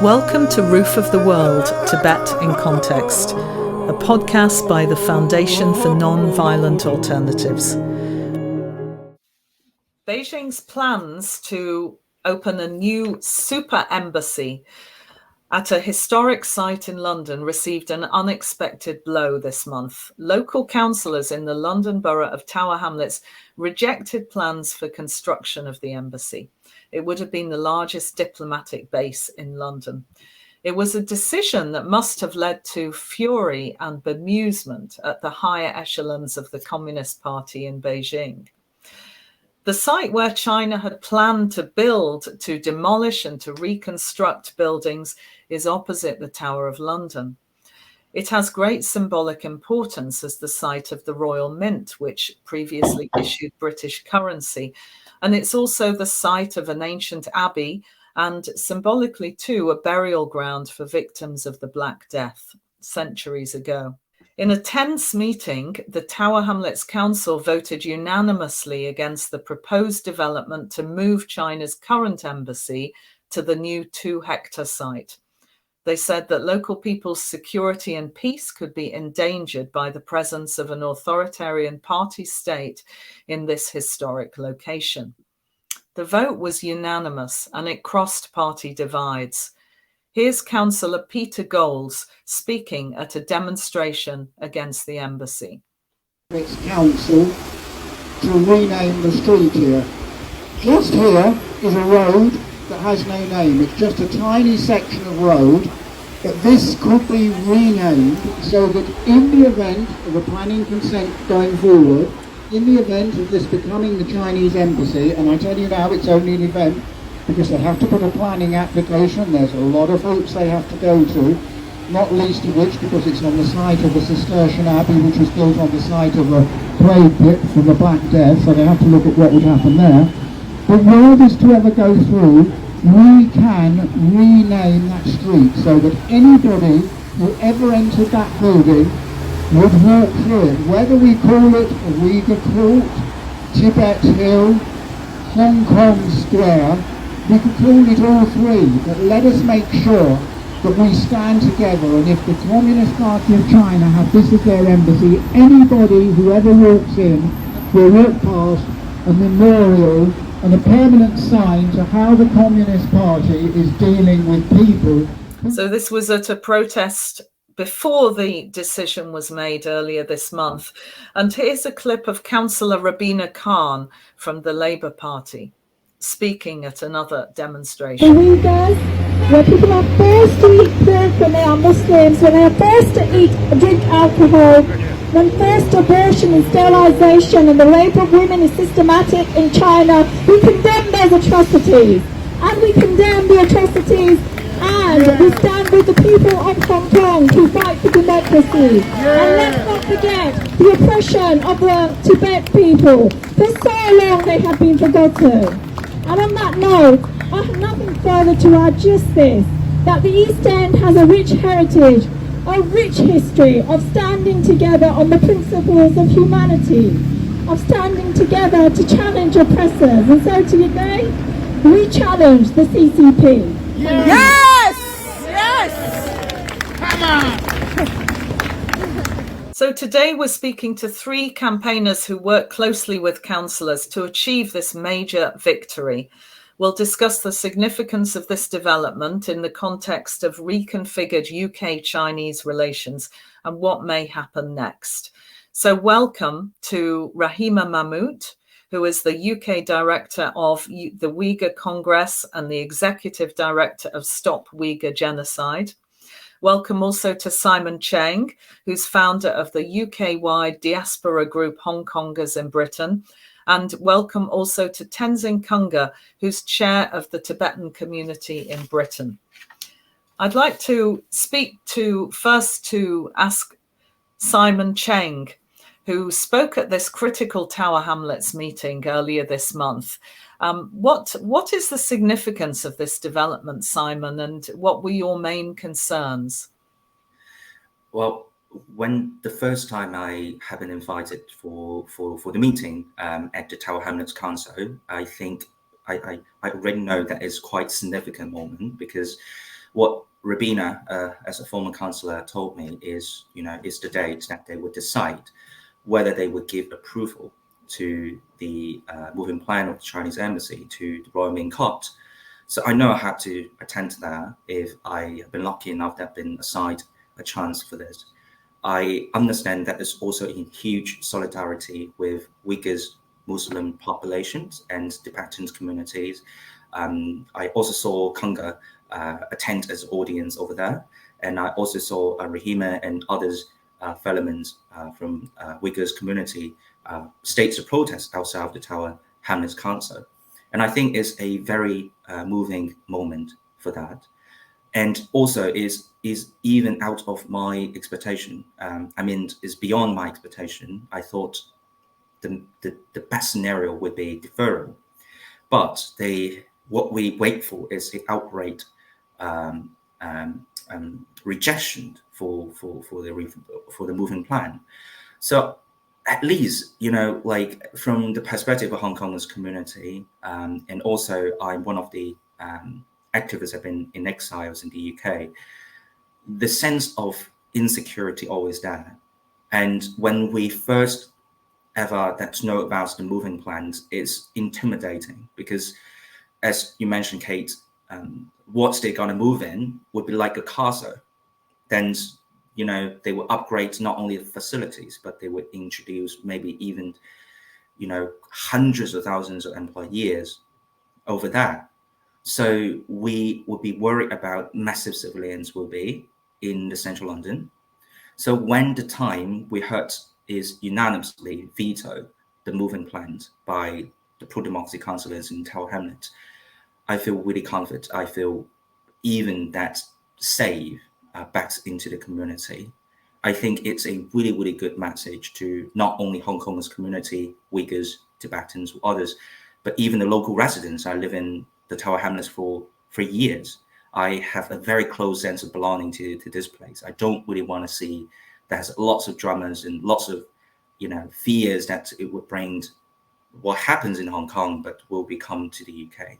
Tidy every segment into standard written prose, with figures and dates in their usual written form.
Welcome to Roof of the World, Tibet in Context, a podcast by the Foundation for Non-Violent Alternatives. Beijing's plans to open a new super embassy at a historic site in London received an unexpected blow this month. Local councillors in the London borough of Tower Hamlets rejected plans for construction of the embassy. It would have been the largest diplomatic base in London. It was a decision that must have led to fury and bemusement at the higher echelons of the Communist Party in Beijing. The site where China had planned to build, to demolish and to reconstruct buildings is opposite the Tower of London. It has great symbolic importance as the site of the Royal Mint, which previously issued British currency. And it's also the site of an ancient abbey and symbolically too a burial ground for victims of the Black Death centuries ago. In a tense meeting, the Tower Hamlets Council voted unanimously against the proposed development to move China's current embassy to the new 2-hectare site. They said that local people's security and peace could be endangered by the presence of an authoritarian party state in this historic location. The vote was unanimous and it crossed party divides. Here's Councillor Peter Goals speaking at a demonstration against the embassy. It's council to rename the street here. Just here is a road that has no name. It's just a tiny section of road, but this could be renamed so that in the event of a planning consent going forward, in the event of this becoming the Chinese embassy, and I tell you now it's only an event because they have to put a planning application, there's a lot of hoops they have to go to, not least of which because it's on the site of the Cistercian Abbey, which was built on the site of a plague pit from the Black Death, so they have to look at what would happen there. But were this to ever go through, we can rename that street so that anybody who ever entered that building would walk through it. Whether we call it Uyghur Court, Tibet Hill, Hong Kong Square, we could call it all three, but let us make sure that we stand together, and if the Communist Party of China have this as their embassy, anybody who ever walks in will walk past a memorial and a permanent sign to how the Communist Party is dealing with people. So this was at a protest before the decision was made earlier this month. And here's a clip of Councillor Rahima Mahmut from the Labour Party speaking at another demonstration. The Uyghurs, where people are forced to eat pork when they are Muslims, when they are forced to drink alcohol, when forced abortion and sterilisation and the rape of women is systematic in China, we condemn those atrocities. And we condemn the atrocities and we stand with the people of Hong Kong to fight for democracy. And let's not forget the oppression of the Tibet people. For so long they have been forgotten. And on that note, I have nothing further to add, just this, that the East End has a rich heritage, a rich history of standing together on the principles of humanity, of standing together to challenge oppressors. And so today, we challenge the CCP. Yes! Yes! Come on! So today we're speaking to 3 campaigners who work closely with councillors to achieve this major victory. We'll discuss the significance of this development in the context of reconfigured UK-Chinese relations and what may happen next. So welcome to Rahima Mahmut, who is the UK Director of the Uyghur Congress and the Executive Director of Stop Uyghur Genocide. Welcome also to Simon Cheng, who's founder of the UK-wide diaspora group Hong Kongers in Britain. And welcome also to Tenzin Kunga, who's chair of the Tibetan Community in Britain. I'd like to ask Simon Cheng, who spoke at this critical Tower Hamlets meeting earlier this month. What is the significance of this development, Simon, and what were your main concerns? Well, when the first time I have been invited for the meeting at the Tower Hamlets Council, I think I already know that it's quite a significant moment because what Rahima, as a former councillor, told me is, is the date that they would decide whether they would give approval to the moving plan of the Chinese embassy to the Royal Main Court. So I know I have to attend to that if I have been lucky enough to have been assigned a chance for this. I understand that there's also in huge solidarity with Uyghurs, Muslim populations and Tibetan communities. I also saw Kunga attend as audience over there. And I also saw Rahima and others fellow from Uyghurs community stage a protest outside of the Tower Hamlets Council. And I think it's a very moving moment for that. And also is even out of my expectation. I mean, is beyond my expectation. I thought the best scenario would be deferral, but what we wait for is the outright rejection for the moving plan. So at least, like from the perspective of Hong Kong's community, and also I'm one of the activists have been in exiles in the UK, the sense of insecurity always there. And when we first ever know about the moving plans, it's intimidating because, as you mentioned, Kate, what they're going to move in would be like a castle. Then, they will upgrade not only the facilities, but they would introduce maybe even, hundreds of thousands of employees over there. So we would be worried about massive civilians will be in the central London. So when the time we heard is unanimously veto the moving plans by the pro-democracy councillors in Tower Hamlets, I feel really confident. I feel even that safe back into the community. I think it's a really, really good message to not only Hong Kong's community, Uyghurs, Tibetans, others, but even the local residents. I live in the Tower Hamlets for years. I have a very close sense of belonging to this place. I don't really want to see there's lots of dramas and lots of fears that it would bring what happens in Hong Kong, but will become to the UK.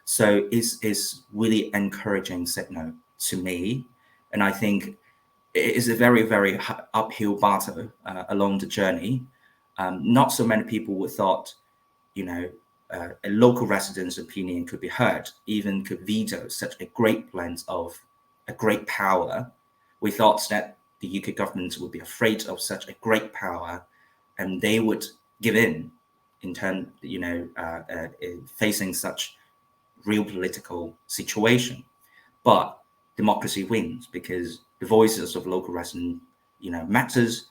So it's really encouraging signal to me. And I think it is a very, very uphill battle along the journey. Not so many people would thought, a local resident's opinion could be heard, even could veto such a great blend of a great power. We thought that the UK government would be afraid of such a great power and they would give in turn, facing such real political situation. But democracy wins because the voices of local residents, matters.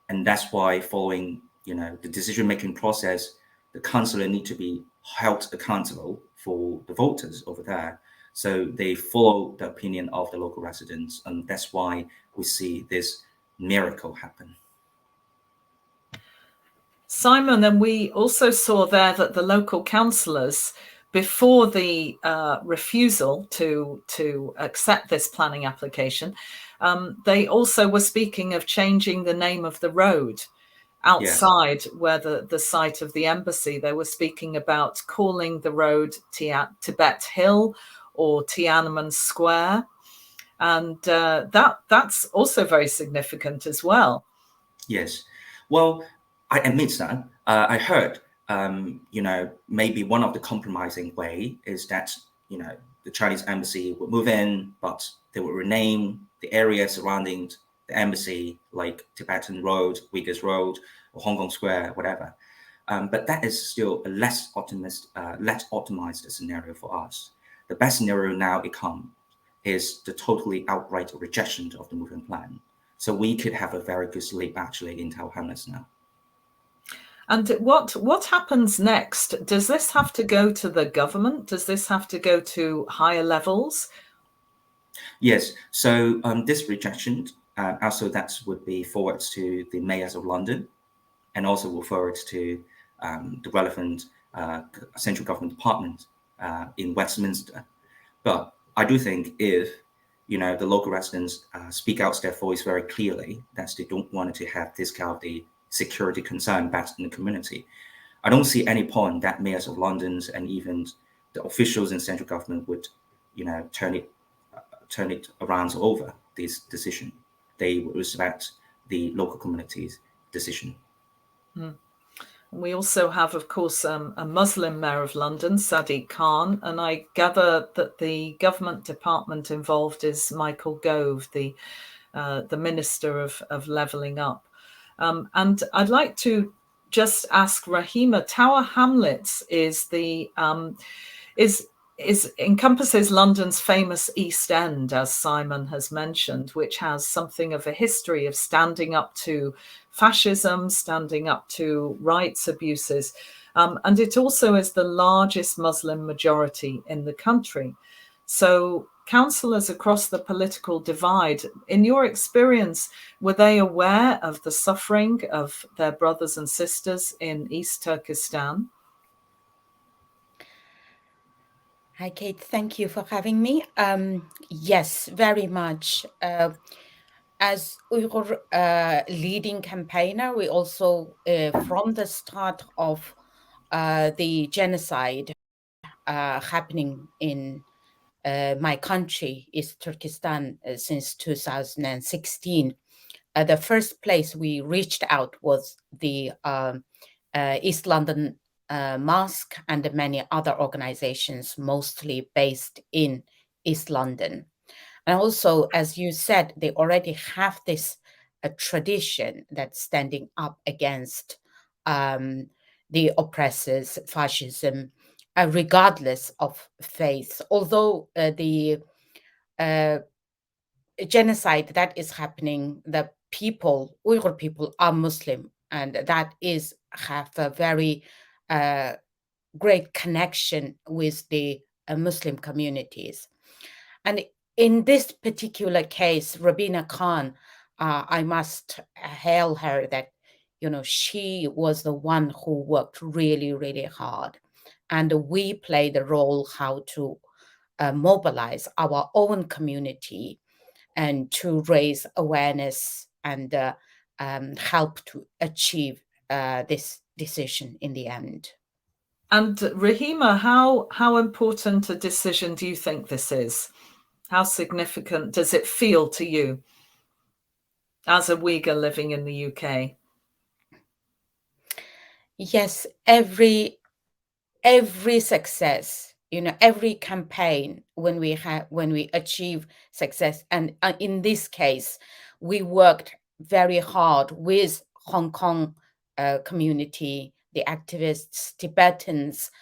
And that's why following, the decision-making process, the councillor need to be held accountable for the voters over there. So they follow the opinion of the local residents. And that's why we see this miracle happen. Simon, and we also saw there that the local councillors, before the refusal to accept this planning application, they also were speaking of changing the name of the road outside where the site of the embassy. They were speaking about calling the road Tibet Hill or Tiananmen Square. And that's also very significant as well. Yes. Well, I admit that. I heard, maybe one of the compromising way is that, the Chinese embassy would move in, but they would rename the area surrounding the embassy, like Tibetan Road, Uyghurs Road, or Hong Kong Square, whatever. But that is still a less optimized scenario for us. The best scenario now is the totally outright rejection of the moving plan. So we could have a very good sleep actually in Tower Hamlets now. And what happens next? Does this have to go to the government? Does this have to go to higher levels? Yes. So this rejection also that would be forwarded to the mayors of London, and also will forward to the relevant central government department in Westminster. But I do think if the local residents speak out their voice very clearly, that they don't want to have this kind of the security concern back in the community, I don't see any point that mayors of London and even the officials in central government would, turn it turn it around over this decision. They respect the local community's decision. We also have, of course, a Muslim mayor of London, Sadiq Khan, and I gather that the government department involved is Michael Gove, the Minister of Levelling Up. And I'd like to just ask Rahima, Tower Hamlets encompasses London's famous East End, as Simon has mentioned, which has something of a history of standing up to fascism, standing up to rights abuses. And it also is the largest Muslim majority in the country. So councillors across the political divide, in your experience, were they aware of the suffering of their brothers and sisters in East Turkestan? Hi, Kate. Thank you for having me. Yes, very much. As Uyghur leading campaigner, we also, from the start of the genocide happening in my country, East Turkestan, since 2016, the first place we reached out was the East London Mosque and many other organizations, mostly based in East London. And also, as you said, they already have this tradition that's standing up against the oppressors, fascism, regardless of faith. Although the genocide that is happening, the people, Uyghur people, are Muslim, and that have a very great connection with the Muslim communities. And in this particular case, Rahima Khan, I must hail her that, she was the one who worked really, really hard. And we played the role how to mobilize our own community and to raise awareness and help to achieve this decision in the end. And Rahima, how important a decision do you think this is? How significant does it feel to you as a Uyghur living in the UK? Yes, every success, every campaign, when we achieve success, and in this case, we worked very hard with Hong Kong community, the activists, Tibetans.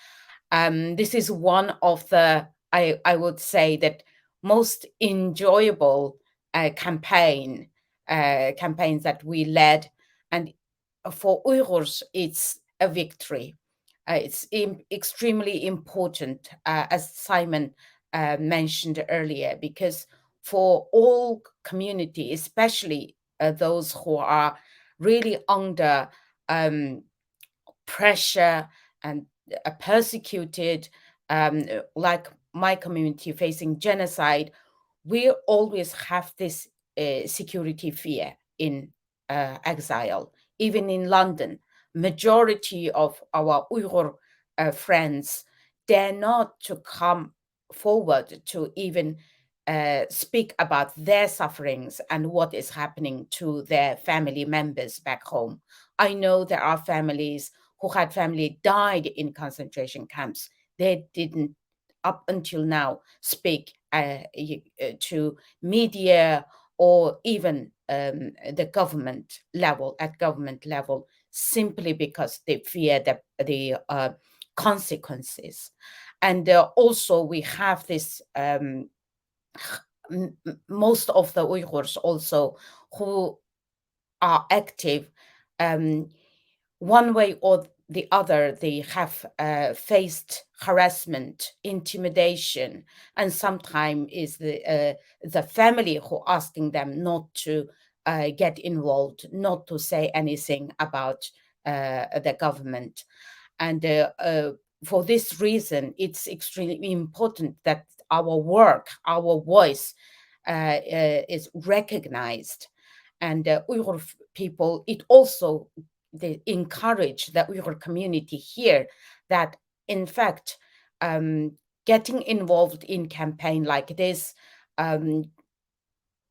This is one of the, I would say, that most enjoyable campaigns that we led. And for Uyghurs, it's a victory. It's extremely important, as Simon mentioned earlier, because for all community, especially those who are really under pressure and persecuted, like my community facing genocide, we always have this security fear in exile. Even in London, majority of our Uyghur friends dare not to come forward to even speak about their sufferings and what is happening to their family members back home. I know there are families who had family died in concentration camps. They didn't, up until now, speak to media or even the government level, simply because they fear the consequences. And also we have this, most of the Uyghurs also who are active, one way or the other, they have faced harassment, intimidation, and sometimes is the family who asking them not to get involved, not to say anything about the government. And for this reason, it's extremely important that our work, our voice is recognized. And Uyghur people, it also they encourage the Uyghur community here that, in fact, getting involved in campaign like this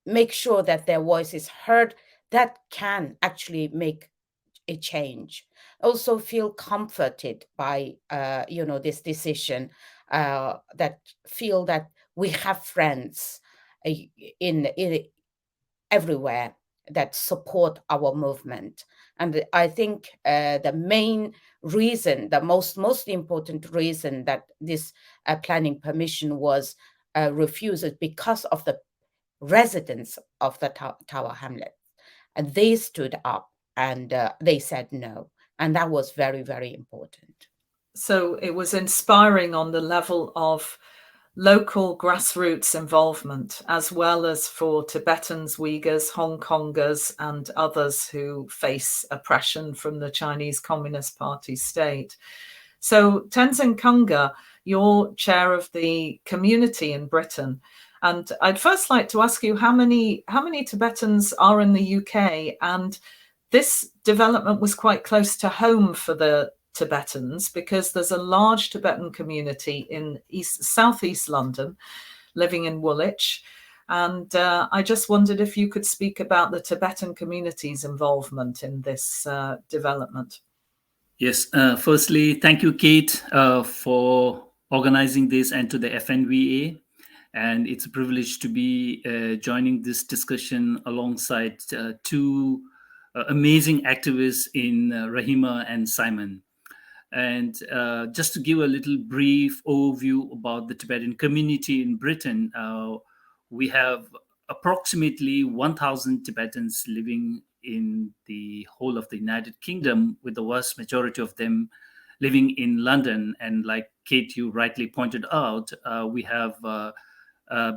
make sure that their voice is heard, that can actually make a change. Also feel comforted by this decision, that feel that we have friends in everywhere that support our movement. And I think the main reason, the most important reason that this planning permission was refused is because of the residents of the Tower Hamlets. And they stood up and they said no. And that was very, very important. So it was inspiring on the level of local grassroots involvement, as well as for Tibetans, Uyghurs, Hong Kongers, and others who face oppression from the Chinese Communist Party state. So Tenzin Kunga, you're chair of the community in Britain. And I'd first like to ask you how many Tibetans are in the UK? And this development was quite close to home for the Tibetans, because there's a large Tibetan community in southeast London, living in Woolwich. And I just wondered if you could speak about the Tibetan community's involvement in this development. Yes, firstly, thank you, Kate, for organizing this, and to the FNVA. And it's a privilege to be joining this discussion alongside two amazing activists in Rahima and Simon. And just to give a little brief overview about the Tibetan community in Britain, we have approximately 1,000 Tibetans living in the whole of the United Kingdom, with the vast majority of them living in London. And like Kate, you rightly pointed out, we have a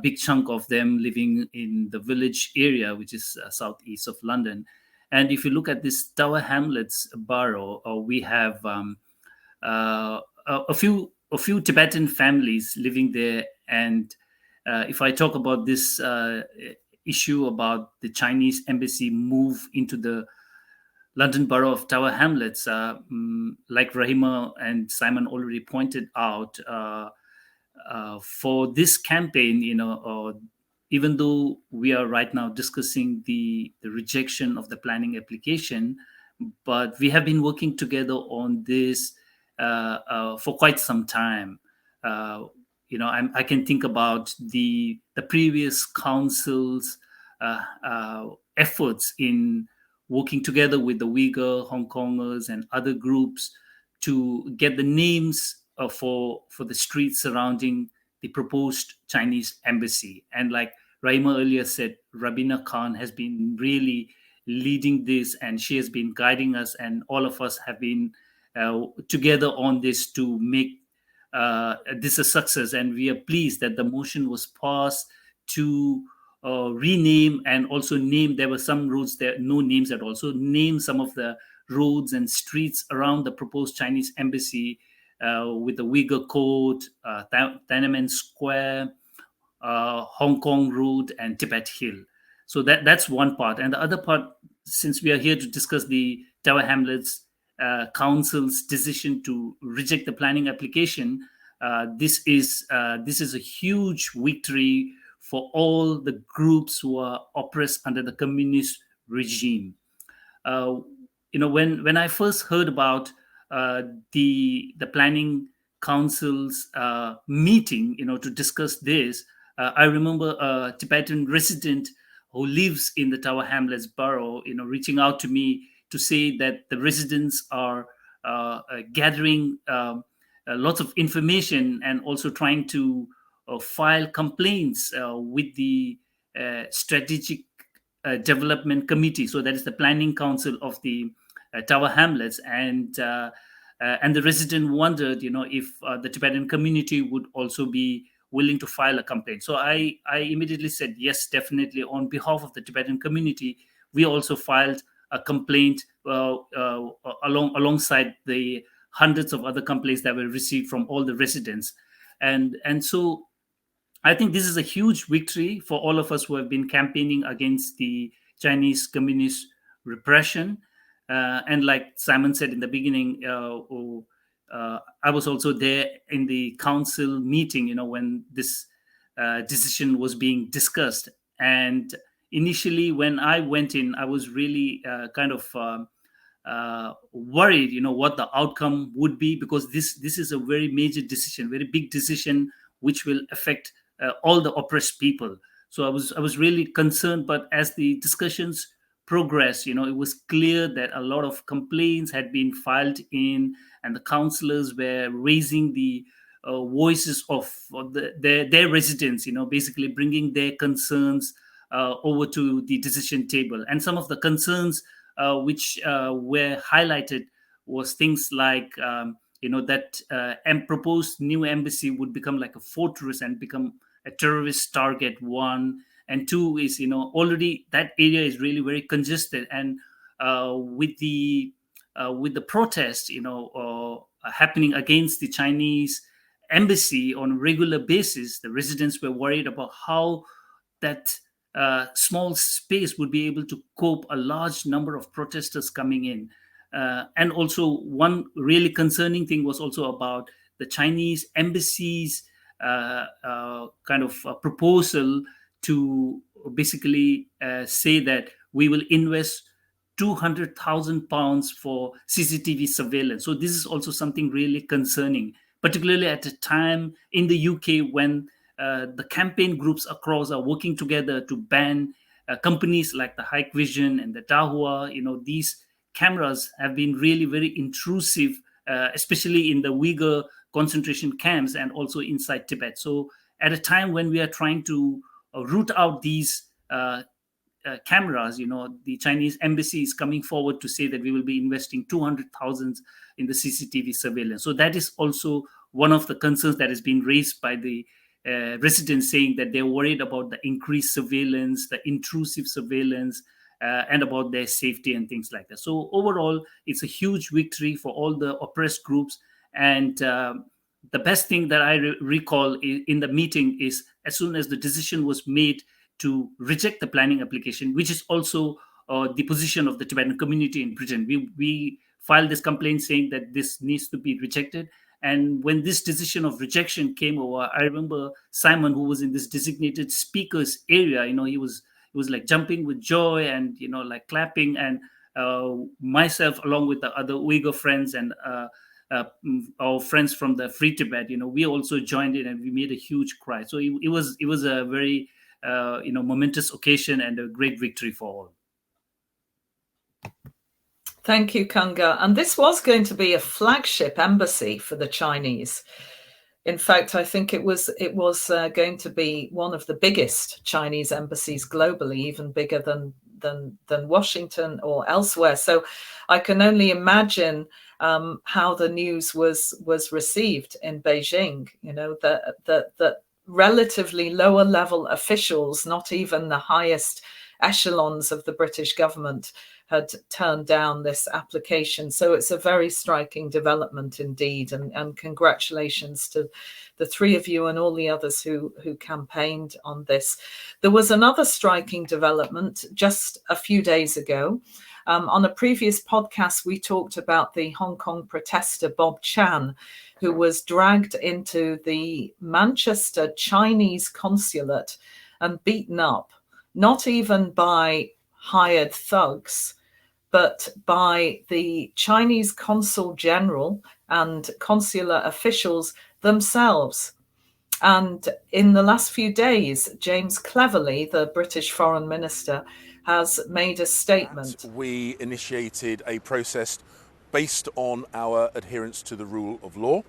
big chunk of them living in the village area, which is southeast of London. And if you look at this Tower Hamlets borough, we have a few Tibetan families living there. And if I talk about this issue about the Chinese embassy move into the London borough of Tower Hamlets, like Rahima and Simon already pointed out, for this campaign, even though we are right now discussing the rejection of the planning application, but we have been working together on this for quite some time. I can think about the previous council's efforts in working together with the Uyghur, Hong Kongers, and other groups to get the names for the streets surrounding the proposed Chinese embassy. And like Rahima earlier said, Rabina Khan has been really leading this, and she has been guiding us, and all of us have been together on this to make this a success. And we are pleased that the motion was passed to rename and also name. There were some roads there, no names at all. So name some of the roads and streets around the proposed Chinese embassy with the Uyghur Court, Tiananmen Square, Hong Kong Road, and Tibet Hill. So that's one part. And the other part, since we are here to discuss the Tower Hamlets Council's decision to reject the planning application, this is a huge victory for all the groups who are oppressed under the communist regime. When I first heard about the planning council's meeting, to discuss this, I remember a Tibetan resident who lives in the Tower Hamlets borough, reaching out to me to say that the residents are gathering lots of information and also trying to file complaints with the Strategic Development Committee. So that is the planning council of the Tower Hamlets. And the resident wondered, if the Tibetan community would also be willing to file a complaint. So I immediately said, yes, definitely. On behalf of the Tibetan community, we also filed a complaint alongside the hundreds of other complaints that were received from all the residents. And so I think this is a huge victory for all of us who have been campaigning against the Chinese communist repression. And like Simon said in the beginning, I was also there in the council meeting, when this decision was being discussed. And initially, when I went in, I was really kind of worried, what the outcome would be, because this is a very major decision, very big decision, which will affect all the oppressed people. So I was really concerned. But as the discussions progressed, it was clear that a lot of complaints had been filed in, and the councillors were raising the voices of their residents, basically bringing their concerns over to the decision table. And some of the concerns which were highlighted was things like, that proposed new embassy would become like a fortress and become a terrorist target, one. And two is, already that area is really very congested. And with the protest, happening against the Chinese embassy on a regular basis, the residents were worried about how that small space would be able to cope a large number of protesters coming in. And also, one really concerning thing was also about the Chinese embassy's kind of proposal to basically say that we will invest £200,000 for CCTV surveillance. So this is also something really concerning, particularly at a time in the UK when the campaign groups across are working together to ban companies like the Hikvision and the Dahua. These cameras have been really very intrusive, especially in the Uyghur concentration camps and also inside Tibet. So at a time when we are trying to root out these cameras, the Chinese embassy is coming forward to say that we will be investing 200,000 in the CCTV surveillance. So that is also one of the concerns that has been raised by the residents, saying that they're worried about the increased surveillance, the intrusive surveillance, and about their safety and things like that. So overall, it's a huge victory for all the oppressed groups. And the best thing that I recall in the meeting is, as soon as the decision was made to reject the planning application, which is also the position of the Tibetan community in Britain, we filed this complaint saying that this needs to be rejected. And when this decision of rejection came over, I remember Simon, who was in this designated speakers area, he was like jumping with joy and, like clapping. And myself, along with the other Uyghur friends and our friends from the Free Tibet, we also joined in and we made a huge cry. So it was a very, momentous occasion and a great victory for all. Thank you, Kunga. And this was going to be a flagship embassy for the Chinese. In fact, I think it was going to be one of the biggest Chinese embassies globally, even bigger than Washington or elsewhere. So I can only imagine how the news was received in Beijing. That relatively lower level officials, not even the highest echelons of the British government, had turned down this application. So it's a very striking development indeed. And congratulations to the three of you and all the others who campaigned on this. There was another striking development just a few days ago. On a previous podcast, we talked about the Hong Kong protester Bob Chan, who was dragged into the Manchester Chinese consulate and beaten up, not even by hired thugs, but by the Chinese consul general and consular officials themselves. And in the last few days, James Cleverly, the British foreign minister, has made a statement. We initiated a process based on our adherence to the rule of law.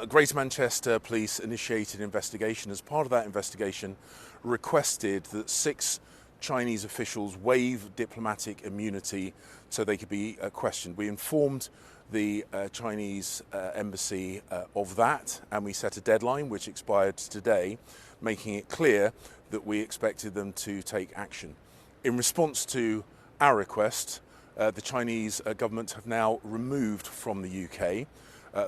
Greater Manchester Police initiated an investigation. As part of that investigation, requested that 6 Chinese officials waive diplomatic immunity so they could be questioned. We informed the Chinese embassy of that, and we set a deadline which expired today, making it clear that we expected them to take action. In response to our request, the Chinese government have now removed from the UK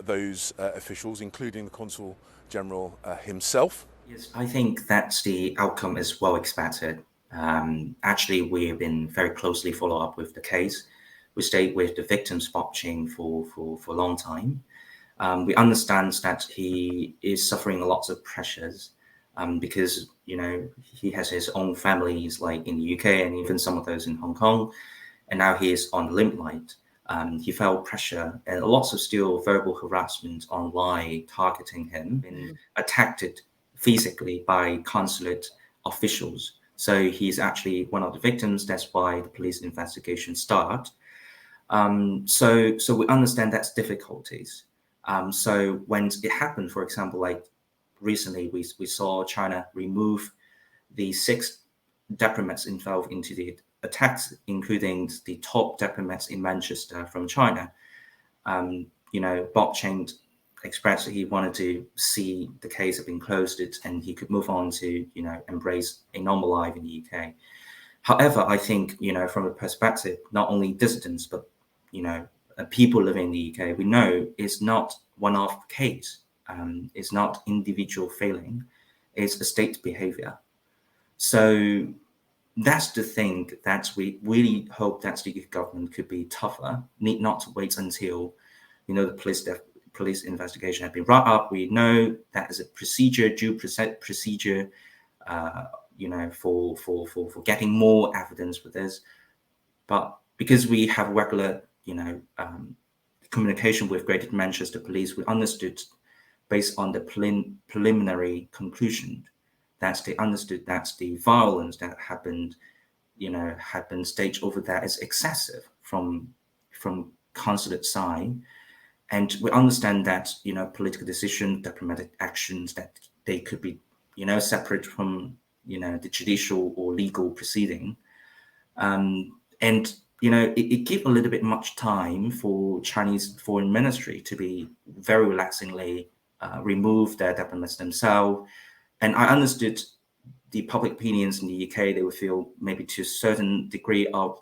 those officials, including the Consul General himself. Yes, I think that's the outcome is well expected. Actually, we have been very closely follow up with the case. We stayed with the victims, Bob Cheng, for a long time. We understand that he is suffering lots of pressures because, you know, he has his own families like in the UK and even some of those in Hong Kong, and now he is on the limelight. He felt pressure and lots of still verbal harassment online targeting him and attacked physically by consulate officials. So he's actually one of the victims. That's why the police investigation started. So we understand that's difficulties. So when it happened, for example, like recently we saw China remove the 6 diplomats involved into the attacks, including the top diplomats in Manchester from China. You know, Bob Cheng expressed that he wanted to see the case have been closed and he could move on to, you know, embrace a normal life in the UK. However, I think, you know, from a perspective, not only dissidents, but, you know, people living in the UK, we know it's not one-off case. It's not individual failing. It's a state behavior. So that's the thing that we really hope that the government could be tougher, need not to wait until, you know, the police investigation have been brought up. We know that is a procedure, due procedure, you know, for getting more evidence for this. But because we have regular, you know, communication with Greater Manchester Police, we understood based on the preliminary conclusion that they understood that the violence that happened, you know, had been staged over there is excessive from consulate side. And we understand that, you know, political decision, diplomatic actions, that they could be, you know, separate from, you know, the judicial or legal proceeding. And, you know, it gave a little bit much time for Chinese foreign ministry to be very relaxingly remove their diplomats themselves. And I understood the public opinions in the UK, they would feel maybe to a certain degree of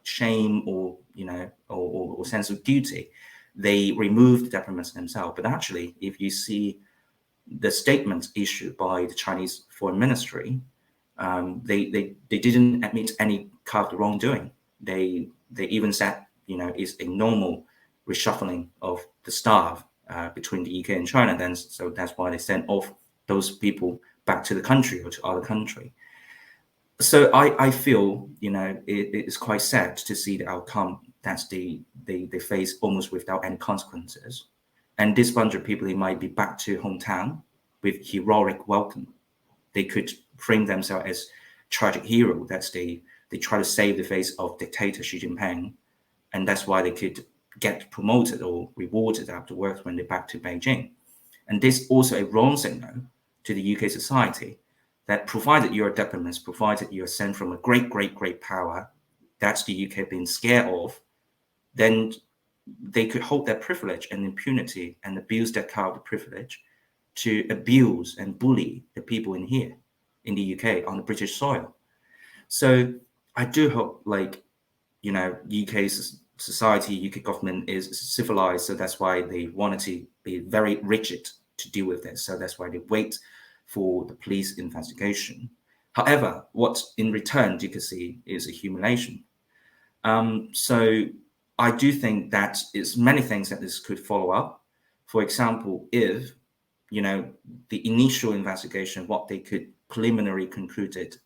shame or, you know, or sense of duty. They removed the diplomats themselves. But actually, if you see the statements issued by the Chinese foreign ministry, they didn't admit any kind of wrongdoing. They even said, you know, it's a normal reshuffling of the staff between the UK and China. Then, so that's why they sent off those people back to the country or to other country. So I feel, you know, it is quite sad to see the outcome that they face almost without any consequences. And this bunch of people, they might be back to hometown with heroic welcome. They could frame themselves as tragic hero. That's they try to save the face of dictator Xi Jinping. And that's why they could get promoted or rewarded afterwards when they're back to Beijing. And this also a wrong signal to the UK society that provided you're a diplomat, provided you're sent from a great power, that's the UK being scared of, then they could hold their privilege and impunity and abuse that kind of privilege to abuse and bully the people in here, in the UK, on the British soil. So I do hope, like, you know, UK society, UK government is civilized, so that's why they wanted to be very rigid to deal with this. So that's why they wait for the police investigation. However, what in return you can see is a humiliation. So I do think that it's many things that this could follow up. For example, if, you know, the initial investigation, what they could preliminary concluded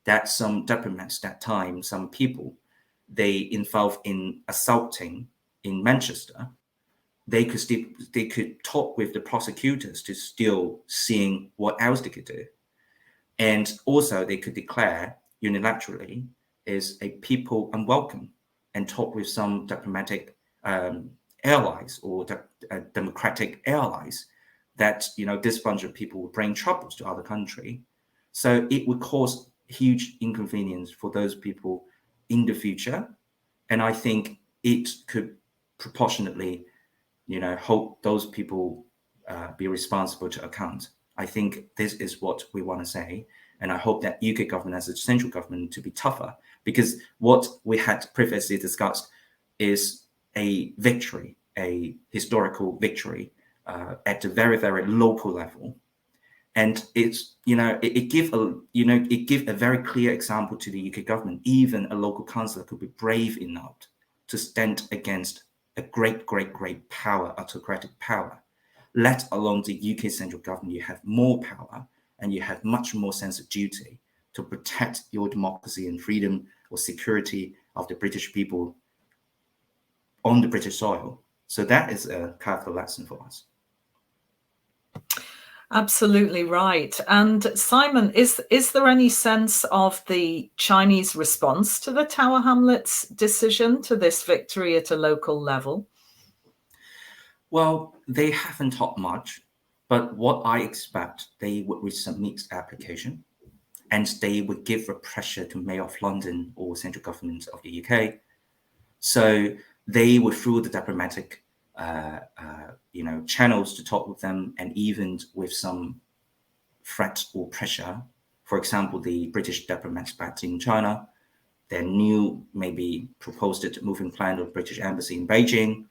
that some diplomats that time, some people, they involved in assaulting in Manchester, they could talk with the prosecutors to still seeing what else they could do. And also they could declare unilaterally is a people unwelcome and talk with some diplomatic allies or democratic allies that, you know, this bunch of people would bring troubles to other country. So it would cause huge inconvenience for those people in the future. And I think it could proportionately, you know, hold those people be responsible to account. I think this is what we want to say. And I hope that UK government as a central government to be tougher, because what we had previously discussed is a victory, a historical victory at a very, very local level. And it's, you know, it give a very clear example to the UK government. Even a local councillor could be brave enough to stand against a great power, autocratic power, let alone the UK central government, you have more power and you have much more sense of duty to protect your democracy and freedom or security of the British people on the British soil. So that is a powerful lesson for us. Absolutely right. And Simon, is there any sense of the Chinese response to the Tower Hamlets decision, to this victory at a local level? Well, they haven't talked much, but what I expect, they would resubmit the application and they would give a pressure to Mayor of London or central government of the UK. So they would, through the diplomatic channels, to talk with them, and even with some threat or pressure. For example, the British diplomats back in China, their new maybe proposed moving plan of British embassy in Beijing,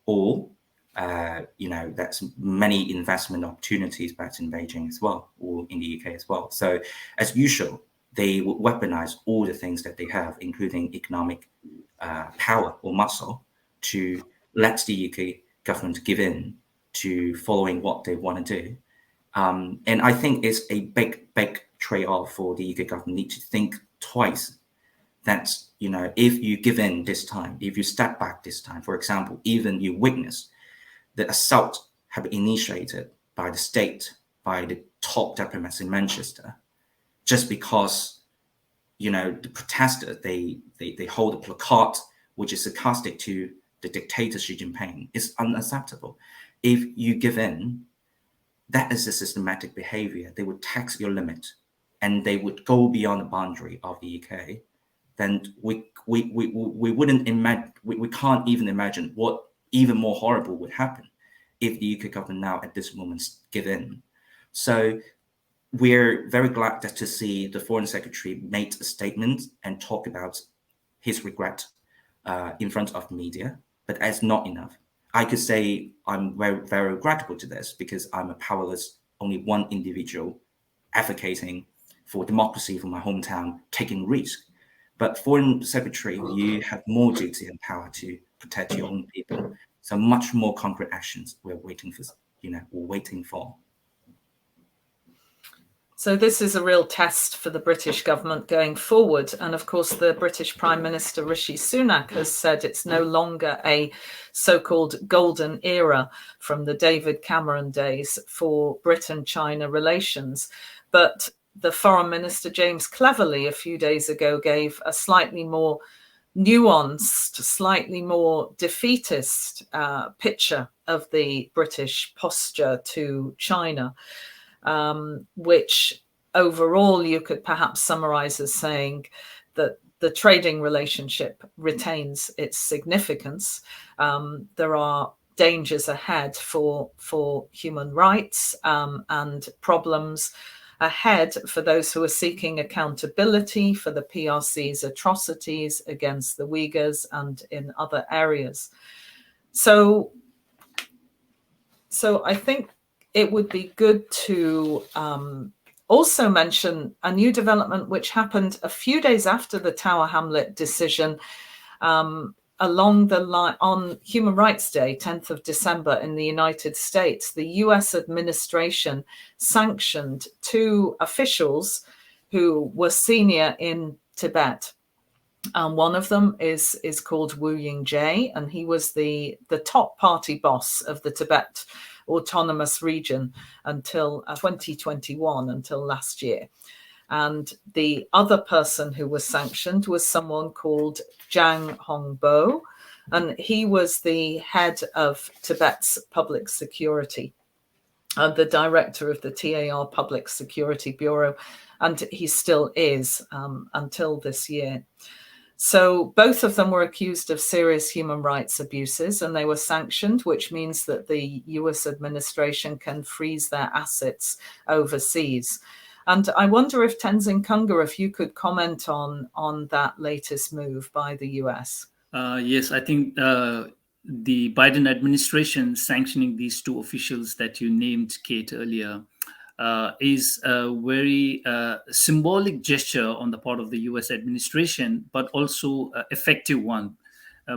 or that's many investment opportunities back in Beijing as well, or in the UK as well. So as usual, they would weaponize all the things that they have, including economic power or muscle, to let the UK government give in to following what they want to do. And I think it's a big trade-off for the UK government. Need to think twice that, if you give in this time, if you step back this time, for example, even you witness the assault have been initiated by the state, by the top diplomats in Manchester, just because, the protesters, they hold a placard which is sarcastic to the dictator Xi Jinping, is unacceptable. If you give in, that is a systematic behavior. They would tax your limit and they would go beyond the boundary of the UK. Then we wouldn't imagine, we can't even imagine what even more horrible would happen if the UK government now at this moment give in. So we're very glad to see the Foreign Secretary made a statement and talk about his regret in front of the media, but that's not enough. I could say I'm very, very grateful to this because I'm a powerless, only one individual advocating for democracy for my hometown, taking risk. But Foreign Secretary, you have more duty and power to protect your own people. So much more concrete actions we're waiting for. So this is a real test for the British government going forward. And of course, the British Prime Minister Rishi Sunak has said it's no longer a so-called golden era from the David Cameron days for Britain-China relations. But the Foreign Minister James Cleverly a few days ago gave a slightly more nuanced, slightly more defeatist picture of the British posture to China. Which overall you could perhaps summarize as saying that the trading relationship retains its significance. There are dangers ahead for human rights and problems ahead for those who are seeking accountability for the PRC's atrocities against the Uyghurs and in other areas. So I think it would be good to also mention a new development which happened a few days after the Tower Hamlet decision along the line on Human Rights Day, 10th of December in the United States. The US administration sanctioned two officials who were senior in Tibet. One of them is called Wu Ying-jae, and he was the top party boss of the Tibet autonomous region until 2021, until last year. And the other person who was sanctioned was someone called Zhang Hongbo, and he was the head of Tibet's public security, the director of the TAR Public Security Bureau, and he still is until this year. So both of them were accused of serious human rights abuses, and they were sanctioned, which means that the US administration can freeze their assets overseas. And I wonder if Tenzin Kunga, if you could comment on that latest move by the US. Yes, I think the Biden administration sanctioning these two officials that you named, Kate, earlier, is a very symbolic gesture on the part of the US administration, but also an effective one.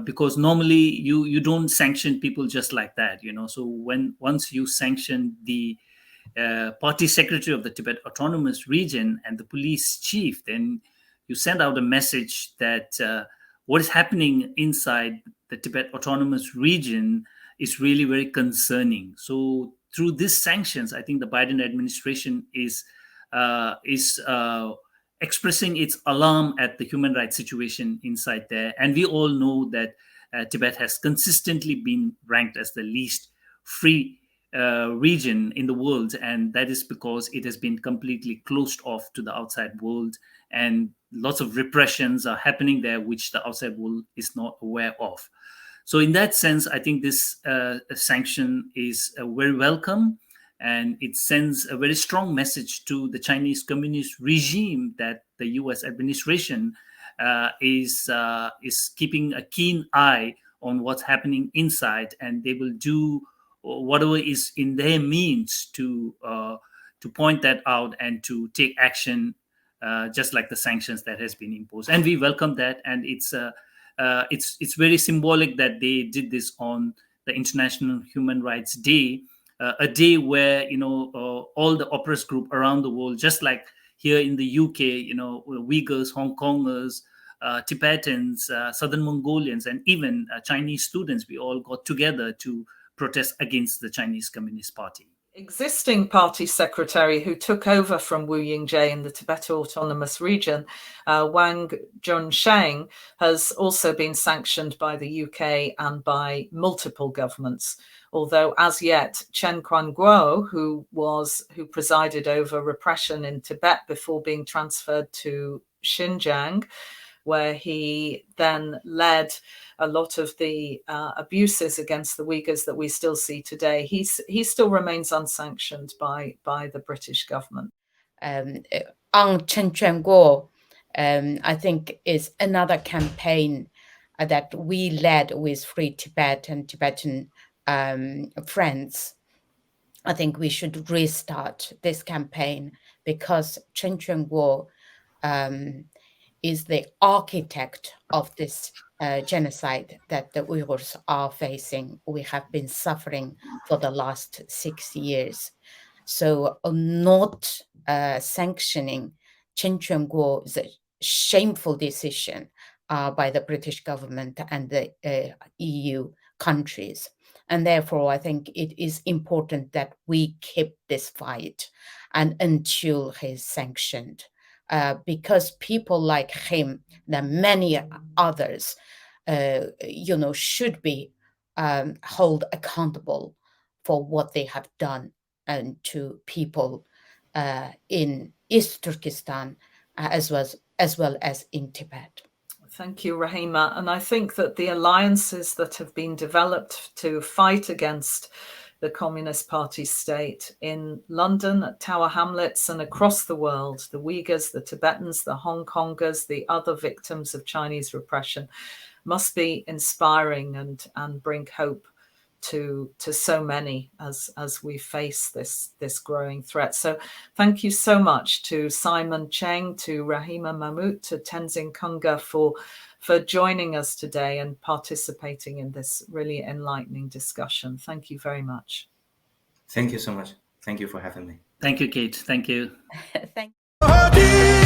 because normally you don't sanction people just like that, So once you sanction the party secretary of the Tibet Autonomous Region and the police chief, then you send out a message that what is happening inside the Tibet Autonomous Region is really very concerning. So through these sanctions, I think the Biden administration is expressing its alarm at the human rights situation inside there. And we all know that Tibet has consistently been ranked as the least free region in the world, and that is because it has been completely closed off to the outside world, and lots of repressions are happening there which the outside world is not aware of. So in that sense, I think this sanction is very welcome, and it sends a very strong message to the Chinese Communist regime that the US administration is keeping a keen eye on what's happening inside, and they will do whatever is in their means to point that out and to take action, just like the sanctions that has been imposed. And we welcome that, and it's very symbolic that they did this on the International Human Rights Day, a day where all the oppressed group around the world, just like here in the UK, Uyghurs, Hong Kongers, Tibetans, Southern Mongolians, and even Chinese students, we all got together to protest against the Chinese Communist Party. Existing party secretary who took over from Wu Yingzhe in the Tibetan Autonomous Region, Wang Junsheng, has also been sanctioned by the UK and by multiple governments. Although as yet, Cheng who presided over repression in Tibet before being transferred to Xinjiang, where he then led a lot of the abuses against the Uyghurs that we still see today, he still remains unsanctioned by the British government. On Chen Guo, I think is another campaign that we led with Free Tibet and Tibetan friends. I think we should restart this campaign because Chen Guo is the architect of this genocide that the Uyghurs are facing. We have been suffering for the last 6 years. So not sanctioning Chen Guo is a shameful decision by the British government and the EU countries. And therefore, I think it is important that we keep this fight and until he's sanctioned. Because people like him and many others, should be held accountable for what they have done and to people in East Turkestan as well as in Tibet. Thank you, Rahima. And I think that the alliances that have been developed to fight against the Communist Party state in London, at Tower Hamlets, and across the world, the Uyghurs, the Tibetans, the Hong Kongers, the other victims of Chinese repression, must be inspiring and bring hope to so many as we face this growing threat. So thank you so much to Simon Cheng, to Rahima Mahmut, to Tenzin Kunga for joining us today and participating in this really enlightening discussion. Thank you very much. Thank you so much. Thank you for having me. Thank you, Kate. Thank you. Thank you.